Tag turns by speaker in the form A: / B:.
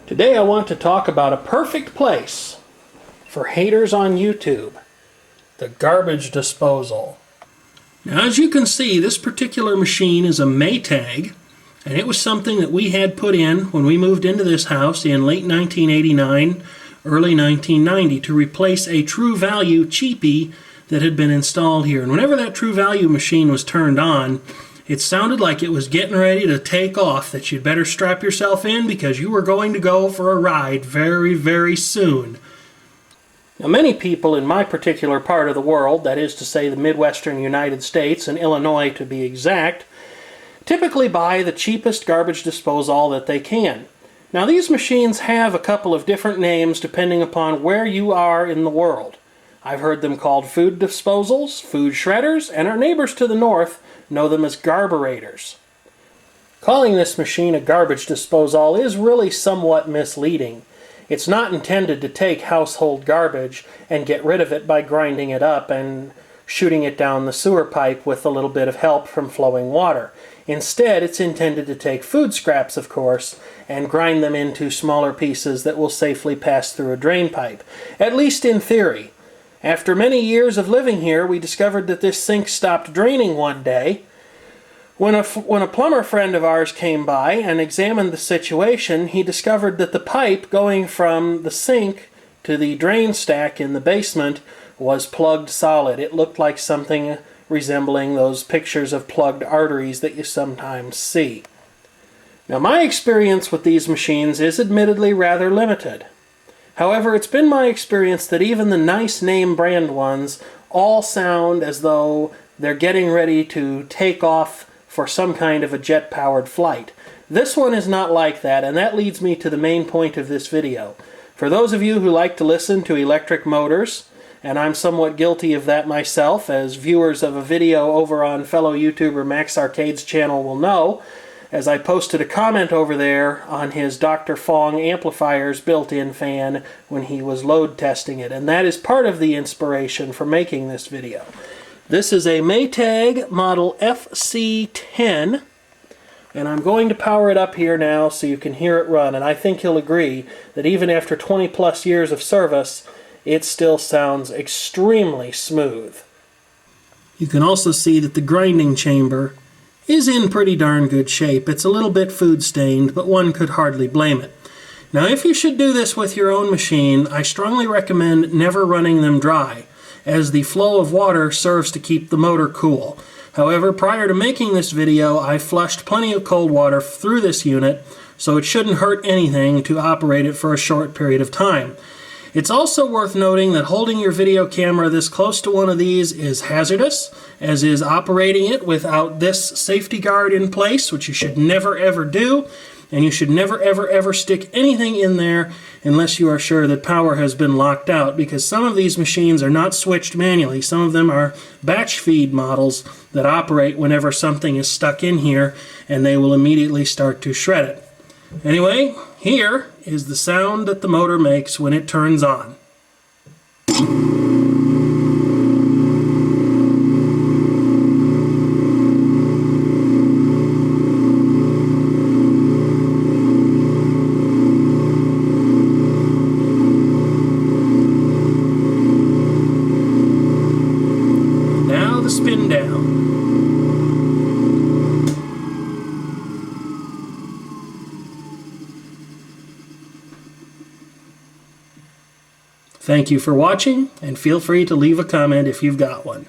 A: Today I want to talk about a perfect place for haters on YouTube, the garbage disposal. Now, as you can see, this particular machine is a Maytag, and it was something that we had put in when we moved into this house in late 1989, early 1990 to replace a True Value cheapie that had been installed here. And whenever that True Value machine was turned on, it sounded like it was getting ready to take off, that you'd better strap yourself in because you were going to go for a ride very, very soon. Now, many people in my particular part of the world, that is to say the Midwestern United States and Illinois to be exact, typically buy the cheapest garbage disposal that they can. Now, these machines have a couple of different names depending upon where you are in the world. I've heard them called food disposals, food shredders, and our neighbors to the north know them as garburators. Calling this machine a garbage disposal is really somewhat misleading. It's not intended to take household garbage and get rid of it by grinding it up and shooting it down the sewer pipe with a little bit of help from flowing water. Instead, it's intended to take food scraps, of course, and grind them into smaller pieces that will safely pass through a drain pipe, at least in theory. After many years of living here, we discovered that this sink stopped draining one day. When a plumber friend of ours came by and examined the situation, he discovered that the pipe going from the sink to the drain stack in the basement was plugged solid. It looked like something resembling those pictures of plugged arteries that you sometimes see. Now, my experience with these machines is admittedly rather limited. However, it's been my experience that even the nice name brand ones all sound as though they're getting ready to take off for some kind of a jet-powered flight. This one is not like that, and that leads me to the main point of this video. For those of you who like to listen to electric motors, and I'm somewhat guilty of that myself, as viewers of a video over on fellow YouTuber Max Arcade's channel will know, as I posted a comment over there on his Dr. Fong amplifier's built-in fan when he was load testing it, and that is part of the inspiration for making this video. This is a Maytag model FC10, and I'm going to power it up here now so you can hear it run, and I think you'll agree that even after 20 plus years of service, it still sounds extremely smooth. You can also see that the grinding chamber is in pretty darn good shape. It's a little bit food stained, but one could hardly blame it. Now, if you should do this with your own machine, I strongly recommend never running them dry, as the flow of water serves to keep the motor cool. However, prior to making this video, I flushed plenty of cold water through this unit, so it shouldn't hurt anything to operate it for a short period of time. It's also worth noting that holding your video camera this close to one of these is hazardous, as is operating it without this safety guard in place, which you should never ever do, and you should never ever stick anything in there unless you are sure that power has been locked out, because some of these machines are not switched manually. Some of them are batch feed models that operate whenever something is stuck in here, and they will immediately start to shred it. Anyway, here is the sound that the motor makes when it turns on. Now the spin down. Thank you for watching, and feel free to leave a comment if you've got one.